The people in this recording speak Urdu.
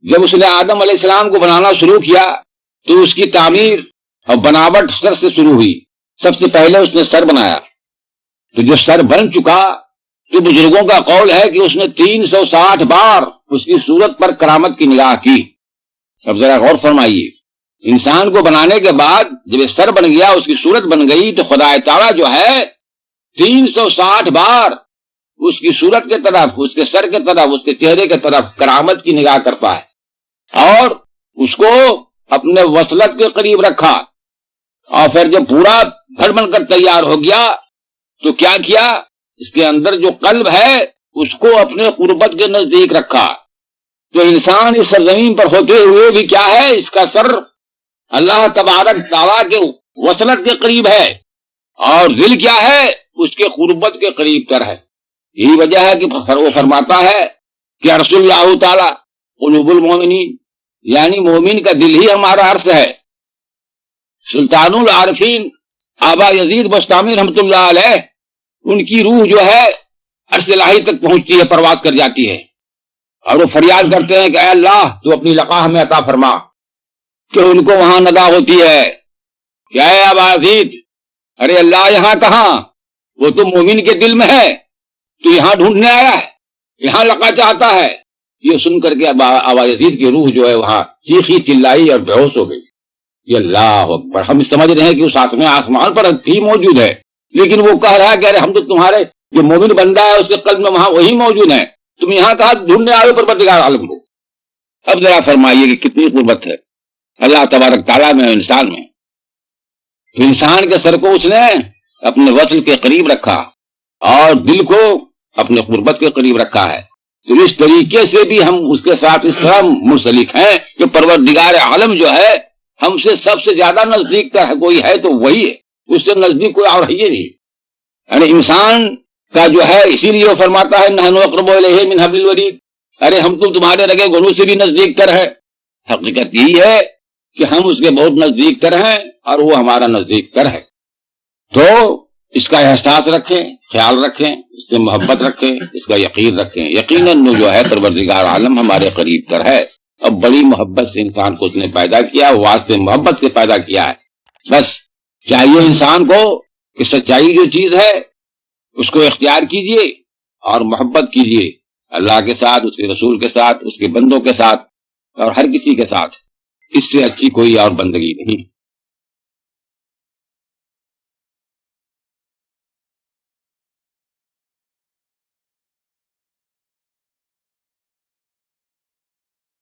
جب اس نے آدم علیہ السلام کو بنانا شروع کیا تو اس کی تعمیر اور بناوٹ سر سے شروع ہوئی. سب سے پہلے اس نے سر بنایا. تو جو سر بن چکا تو بزرگوں کا قول ہے کہ اس نے 360 بار اس کی صورت پر کرامت کی نگاہ کی. اب ذرا غور فرمائیے، انسان کو بنانے کے بعد جب یہ سر بن گیا، اس کی صورت بن گئی، تو خدا تعالیٰ جو ہے 360 بار اس کی صورت کے طرف، اس کے سر کے طرف، اس کے چہرے کے طرف کرامت کی نگاہ کرتا ہے اور اس کو اپنے وصلت کے قریب رکھا. اور پھر جب پورا گھر بن کر تیار ہو گیا تو کیا کیا؟ اس کے اندر جو قلب ہے اس کو اپنے قربت کے نزدیک رکھا. تو انسان اس سرزمین پر ہوتے ہوئے بھی کیا ہے؟ اس کا سر اللہ تبارک تعالیٰ کے وصلت کے قریب ہے اور دل کیا ہے؟ اس کے قربت کے قریب تر ہے. یہی وجہ ہے کہ وہ فرماتا ہے کہ عرش اللہ تعالیٰ قلوب المومنین، یعنی مومن کا دل ہی ہمارا عرش ہے. سلطان العارفین آبا یزید بستامی رحمت اللہ علیہ، ان کی روح جو ہے عرش الہی تک پہنچتی ہے، پرواز کر جاتی ہے اور وہ فریاد کرتے ہیں کہ اے اللہ تو اپنی لقا ہمیں عطا فرما. کہ ان کو وہاں ندا ہوتی ہے کہ اے آبا یزید، ارے اللہ یہاں کہاں؟ وہ تو مومن کے دل میں ہے، تو یہاں ڈھونڈنے آیا ہے، یہاں لقا چاہتا ہے. یہ سن کر کے آبا یزید کی روح جو ہے وہاں چیخی چلائی اور بے ہوش ہو گئی. یہ اللہ اکبر. ہم سمجھ رہے ہیں کہ اس آسمان پر بھی موجود ہے، لیکن وہ کہہ رہا ہے کہ ارے ہم تو تمہارے جو مومن بندہ ہے اس کے قلب میں وہاں وہی موجود ہے، تم یہاں کہاں ڈھونڈنے آئے پروردگار عالم کو. اب ذرا فرمائیے کہ کتنی قربت ہے اللہ تبارک تعالیٰ میں انسان میں. تو انسان کے سر کو اس نے اپنے وصل کے قریب رکھا اور دل کو اپنے قربت کے قریب رکھا ہے. تو اس طریقے سے بھی ہم اس کے ساتھ اس طرح منسلک ہیں کہ پروردگار عالم جو ہے ہم سے سب سے زیادہ نزدیک کا ہے، کوئی ہے تو وہی ہے، اس سے نزدیک کوئی اور ہے ہی نہیں. یعنی انسان کا جو ہے اسی لیے وہ فرماتا ہے نحن اقرب الیہ من حبل الورید، ارے ہم تو تمہارے رگے گھنوں سے بھی نزدیک تر ہے. حقیقت یہی ہے کہ ہم اس کے بہت نزدیک تر ہیں اور وہ ہمارا نزدیک تر ہے. تو اس کا احساس رکھیں، خیال رکھیں، اس سے محبت رکھیں، اس کا یقین رکھیں. یقیناً جو ہے پروردگار عالم ہمارے قریب تر ہے. اب بڑی محبت سے انسان کو اس نے پیدا کیا، واسطے محبت سے پیدا کیا ہے. بس چاہیے انسان کو کہ سچائی جو چیز ہے اس کو اختیار کیجئے اور محبت کیجئے اللہ کے ساتھ، اس کے رسول کے ساتھ، اس کے بندوں کے ساتھ اور ہر کسی کے ساتھ. اس سے اچھی کوئی اور بندگی نہیں.